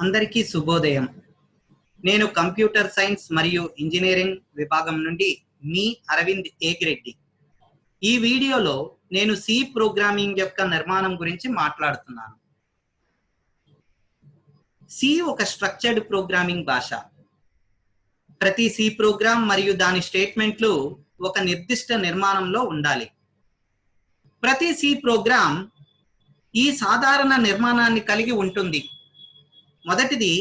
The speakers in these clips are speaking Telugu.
అందరికీ శుభోదయం. నేను కంప్యూటర్ సైన్స్ మరియు ఇంజనీరింగ్ విభాగం నుండి మీ అరవింద్ ఏకిరెడ్డి. ఈ వీడియోలో నేను సి ప్రోగ్రామింగ్ యొక్క నిర్మాణం గురించి మాట్లాడుతున్నాను. సి ఒక స్ట్రక్చర్డ్ ప్రోగ్రామింగ్ భాష. ప్రతి సి ప్రోగ్రామ్ మరియు దాని స్టేట్మెంట్లు ఒక నిర్దిష్ట నిర్మాణంలో ఉండాలి. ప్రతి సి ప్రోగ్రామ్ ఈ సాధారణ నిర్మాణాన్ని కలిగి ఉంటుంది. మొదటిది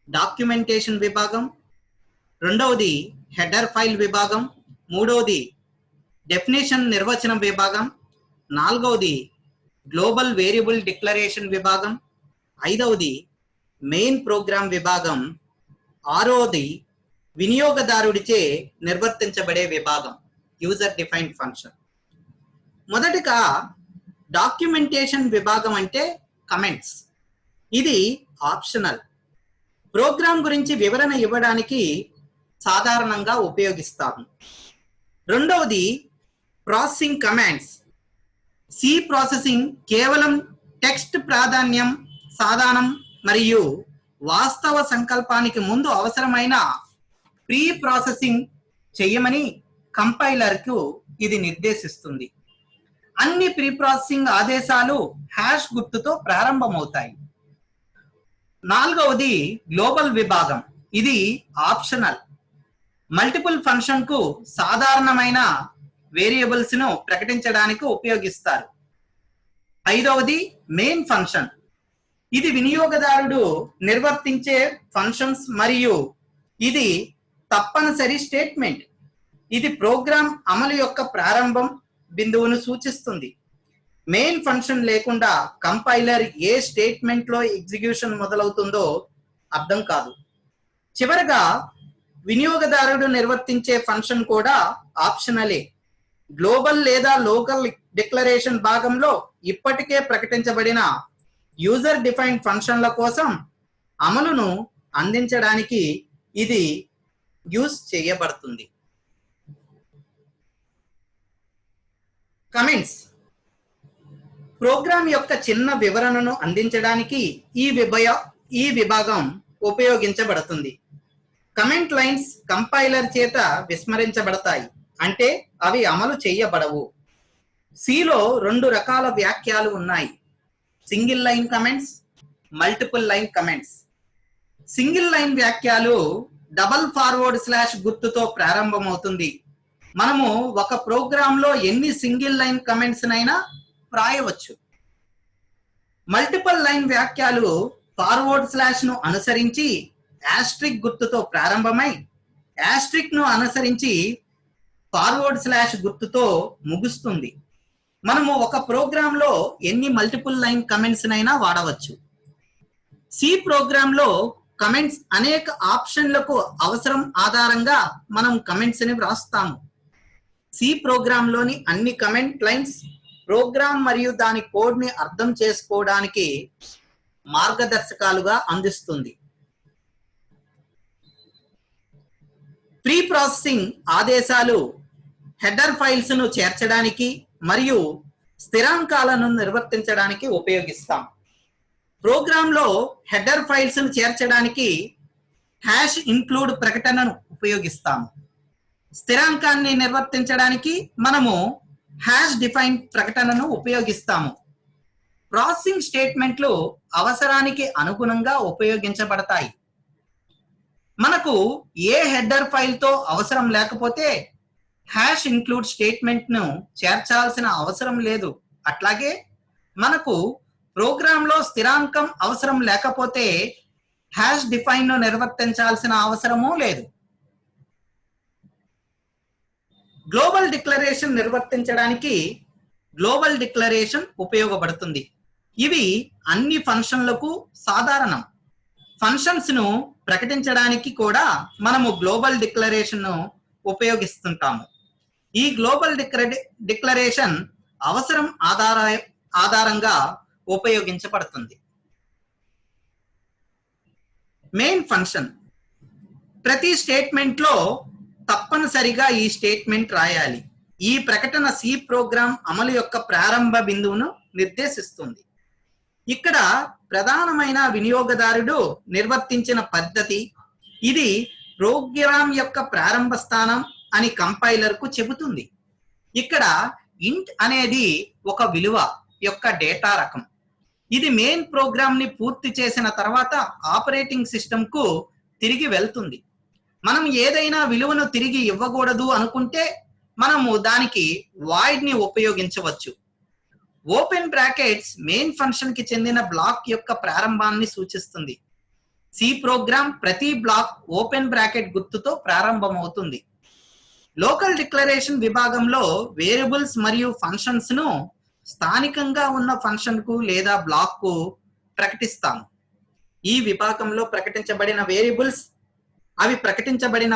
డాక్యుమెంటేషన్ విభాగం, రెండవది హెడర్ ఫైల్ విభాగం, మూడవది డెఫినేషన్ నిర్వచనం విభాగం, నాలుగవది గ్లోబల్ వేరియబుల్ డిక్లరేషన్ విభాగం, ఐదవది మెయిన్ ప్రోగ్రామ్ విభాగం, ఆరవది వినియోగదారుడిచే నిర్వర్తించబడే విభాగం యూజర్ డిఫైన్డ్ ఫంక్షన్. మొదటిగా డాక్యుమెంటేషన్ విభాగం అంటే కమెంట్స్. ఇది ఆప్షనల్. ప్రోగ్రామ్ గురించి వివరణ ఇవ్వడానికి సాధారణంగా ఉపయోగిస్తాము. రెండవది ప్రాసెసింగ్ కమాండ్స్. సి ప్రాసెసింగ్ కేవలం టెక్స్ట్ ప్రాధాన్యం, సాధనం మరియు వాస్తవ సంకల్పానికి ముందు అవసరమైన ప్రీ ప్రాసెసింగ్ చేయమని కంపైలర్కు ఇది నిర్దేశిస్తుంది. అన్ని ప్రీ ప్రాసెసింగ్ ఆదేశాలు హ్యాష్ గుర్తుతో ప్రారంభమవుతాయి. నాలుగవది గ్లోబల్ విభాగం. ఇది ఆప్షనల్. మల్టిపుల్ ఫంక్షన్ కు సాధారణమైన వేరియబుల్స్ ను ప్రకటించడానికి ఉపయోగిస్తారు. ఐదవది మెయిన్ ఫంక్షన్. ఇది వినియోగదారుడు నిర్వర్తించే ఫంక్షన్స్ మరియు ఇది తప్పనిసరి స్టేట్మెంట్. ఇది ప్రోగ్రామ్ అమలు యొక్క ప్రారంభం బిందువును సూచిస్తుంది. మెయిన్ ఫంక్షన్ లేకుండా కంపైలర్ ఏ స్టేట్మెంట్ లో ఎగ్జిక్యూషన్ మొదలవుతుందో అర్థం కాదు. చివరగా వినియోగదారుడు నిర్వర్తించే ఫంక్షన్ కూడా ఆప్షనలే. గ్లోబల్ లేదా లోకల్ డిక్లరేషన్ భాగంలో ఇప్పటికే ప్రకటించబడిన యూజర్ డిఫైన్డ్ ఫంక్షన్ల కోసం అమలును అందించడానికి ఇది యూజ్ చేయబడుతుంది. కమెంట్స్ ప్రోగ్రామ్ యొక్క చిన్న వివరణను అందించడానికి ఈ విభాగం ఉపయోగించబడుతుంది. కమెంట్ లైన్స్ కంపైలర్ చేత విస్మరించబడతాయి, అంటే అవి అమలు చేయబడవు. సిలో రెండు రకాల వ్యాఖ్యలు ఉన్నాయి: single line comments, multiple line comments. Single line వ్యాఖ్యలు డబల్ ఫార్వర్డ్ స్లాష్ గుర్తుతో ప్రారంభమవుతుంది. మనము ఒక ప్రోగ్రామ్ లో ఎన్ని సింగిల్ లైన్ కమెంట్స్ నైనా రాయవచ్చు. మల్టిపుల్ లైన్ వ్యాఖ్యలు ఫార్వర్డ్ స్లాష్ ను అనుసరించి యాస్ట్రిక్ గుర్తుతో ప్రారంభమై యాస్ట్రిక్ ను అనుసరించి ఫార్వర్డ్ స్లాష్ గుర్తుతో ముగుస్తుంది. మనము ఒక ప్రోగ్రామ్ లో ఎన్ని మల్టిపుల్ లైన్ కమెంట్స్ నైనా వాడవచ్చు. సి ప్రోగ్రామ్ లో కమెంట్స్ అనేక ఆప్షన్లకు అవసరం ఆధారంగా మనం కమెంట్స్ ని వ్రాస్తాము. సి ప్రోగ్రామ్ లోని అన్ని కమెంట్ లైన్స్ ప్రోగ్రామ్ మరియు దాని కోడ్ ని అర్థం చేసుకోవడానికి మార్గదర్శకాలుగా అందిస్తుంది. ప్రీ ప్రాసెసింగ్ ఆదేశాలు హెడర్ ఫైల్స్ ను చేర్చడానికి మరియు స్థిరాంకాలను నిర్వర్తించడానికి ఉపయోగిస్తాం. ప్రోగ్రామ్ లో హెడర్ ఫైల్స్ ను చేర్చడానికి హ్యాష్ ఇంక్లూడ్ ప్రకటనను ఉపయోగిస్తాము. స్థిరాంకాన్ని నిర్వర్తించడానికి మనము హ్యాష్ డిఫైన్ ప్రకటనను ఉపయోగిస్తాము. ప్రాసెసింగ్ స్టేట్మెంట్లు అవసరానికి అనుగుణంగా ఉపయోగించబడతాయి. మనకు ఏ హెడర్ ఫైల్ తో అవసరం లేకపోతే హ్యాష్ ఇంక్లూడ్ స్టేట్మెంట్ ను చేర్చాల్సిన అవసరం లేదు. అట్లాగే మనకు ప్రోగ్రామ్ లో స్థిరాంకం అవసరం లేకపోతే హ్యాష్ డిఫైన్ ను నిర్వర్తించాల్సిన అవసరమూ లేదు. గ్లోబల్ డిక్లరేషన్ నిర్వర్తించడానికి గ్లోబల్ డిక్లరేషన్ ఉపయోగపడుతుంది. ఇవి అన్ని ఫంక్షన్లకు సాధారణం. ఫంక్షన్స్ ను ప్రకటించడానికి కూడా మనము గ్లోబల్ డిక్లరేషన్ ను ఉపయోగిస్తుంటాము. ఈ గ్లోబల్ డిక్లరేషన్ అవసరం ఆధారంగా ఉపయోగించబడుతుంది. Main function. ప్రతి స్టేట్మెంట్ లో తప్పనిసరిగా ఈ స్టేట్మెంట్ రాయాలి. ఈ ప్రకటన సి ప్రోగ్రామ్ అమలు యొక్క ప్రారంభ బిందువును నిర్దేశిస్తుంది. ఇక్కడ ప్రధానమైన వినియోగదారుడు నిర్వర్తించిన పద్ధతి, ఇది ప్రోగ్రామ్ యొక్క ప్రారంభ స్థానం అని కంపైలర్ కు చెబుతుంది. ఇక్కడ ఇంట్ అనేది ఒక విలువ యొక్క డేటా రకం. ఇది మెయిన్ ప్రోగ్రామ్ ని పూర్తి చేసిన తర్వాత ఆపరేటింగ్ సిస్టమ్ కు తిరిగి వెళ్తుంది. మనం ఏదైనా విలువను తిరిగి ఇవ్వకూడదు అనుకుంటే మనము దానికి వాయిడ్ ని ఉపయోగించవచ్చు. ఓపెన్ బ్రాకెట్స్ మెయిన్ ఫంక్షన్ కి చెందిన బ్లాక్ యొక్క ప్రారంభాన్ని సూచిస్తుంది. సి ప్రోగ్రామ్ ప్రతి బ్లాక్ ఓపెన్ బ్రాకెట్ గుర్తుతో ప్రారంభమవుతుంది. లోకల్ డిక్లరేషన్ విభాగంలో వేరియబుల్స్ మరియు ఫంక్షన్స్ ను స్థానికంగా ఉన్న ఫంక్షన్ కు లేదా బ్లాక్ కు ప్రకటిస్తాము. ఈ విభాగంలో ప్రకటించబడిన వేరియబుల్స్ అవి ప్రకటించబడిన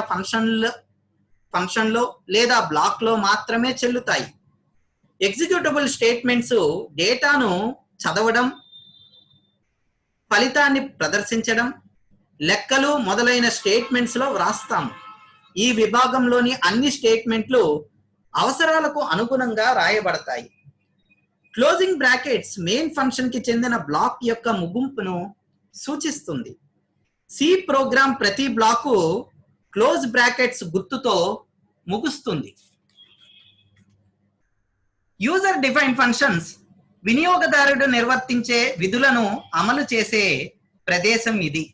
ఫంక్షన్లో లేదా బ్లాక్ లో మాత్రమే చెల్లుతాయి. ఎగ్జిక్యూటబుల్ స్టేట్మెంట్స్ డేటాను చదవడం, ఫలితాన్ని ప్రదర్శించడం, లెక్కలు మొదలైన స్టేట్మెంట్స్ లో వ్రాస్తాము. ఈ విభాగంలోని అన్ని స్టేట్మెంట్లు అవసరాలకు అనుగుణంగా రాయబడతాయి. క్లోజింగ్ బ్రాకెట్స్ మెయిన్ ఫంక్షన్ కి చెందిన బ్లాక్ యొక్క ముగింపును సూచిస్తుంది. సి ప్రోగ్రామ్ ప్రతి బ్లాకు క్లోజ్ బ్రాకెట్స్ గుర్తుతో ముగుస్తుంది. యూజర్ డిఫైన్ ఫంక్షన్స్ వినియోగదారుడు నిర్వర్తించే విధులను అమలు చేసే ప్రదేశం ఇది.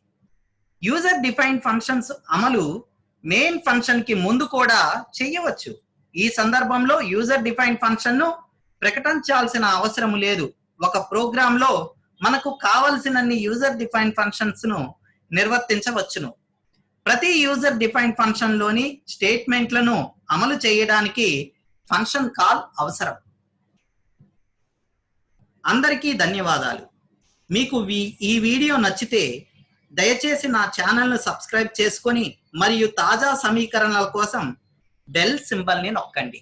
యూజర్ డిఫైన్ ఫంక్షన్స్ అమలు మెయిన్ ఫంక్షన్ కి ముందు కూడా చేయవచ్చు. ఈ సందర్భంలో యూజర్ డిఫైన్ ఫంక్షన్ ను ప్రకటించాల్సిన అవసరం లేదు. ఒక ప్రోగ్రామ్ లో మనకు కావలసినన్ని యూజర్ డిఫైన్ ఫంక్షన్స్ ను నిర్వర్తించవచ్చును. ప్రతి యూజర్ డిఫైన్ ఫంక్షన్ లోని స్టేట్మెంట్లను అమలు చేయడానికి ఫంక్షన్ కాల్ అవసరం. అందరికీ ధన్యవాదాలు. మీకు ఈ వీడియో నచ్చితే దయచేసి నా ఛానల్ను సబ్స్క్రైబ్ చేసుకొని మరియు తాజా సమీకరణల కోసం బెల్ సింబల్ ని నొక్కండి.